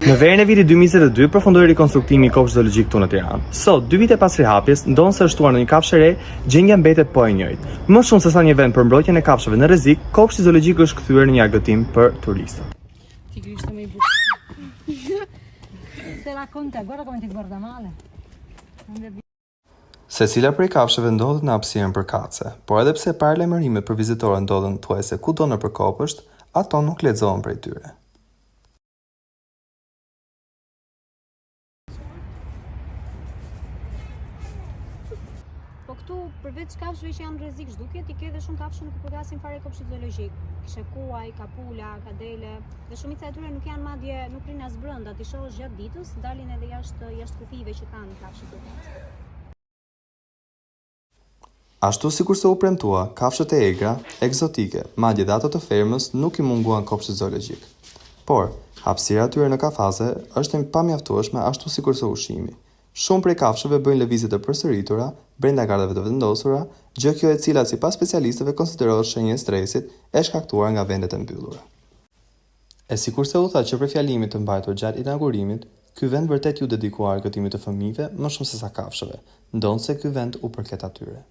Në verën e vitit 2022 përfundoi rikonstruktimi i kopshtit zoologjik këtu në Tiranë. Sot, 2 vite pas rihapjes, ndonse është shtuar në një kafshë re, gjendja mbetet po e njëjtë. Më shumë se sa një vend për mbrojtjen e kafshëve në rrezik, kopshti zoologjik është kthyer në një argëtim për turistët. Ti Cristo mi buca. Se racconta, guarda come ti guarda male. Secila prej kafshëve ndodhet në hapësirën për kace, por edhe pse paralajmërimet për vizitorë ndodhen thuajse kudo nëpër kopësht, ato nuk lexohen prej tyre. Po këtu përveç kafshëve që janë rrezik zhdukjet, i ke edhe shumë kafshë nuk përgasin fare kopshtit zoologjik. Kishe kuaj, kapula, kadele, dhe shumica e tyre nuk janë madje, nuk rinë as brenda, ti shohësh gjatë ditës, dalin edhe jashtë kufive që kanë kafshët këtu. Ashtu sikur se u premtua, kafshët e egra, egzotike, madje dhe ato të fermës nuk i munguan kopshtit zoologjik. Por, hapësira e tyre në kafaze është pamjaftueshme ashtu sikur se ushqimi. Shumë prej kafshëve bëjnë lëvizje të përsëritura brenda gardhave të vendosura, gjë kjo e cila sipas specialistëve konsiderohet shenjë e stresit e shkaktuar nga vendet e mbyllura. E sikur se u tha që për fjalimin të mbajtur gjatë inaugurimit, ky vend vërtet ju dedikuar argëtimit të fëmijëve më shumë se sa kafshëve, ndonse ky vend u përket atyre.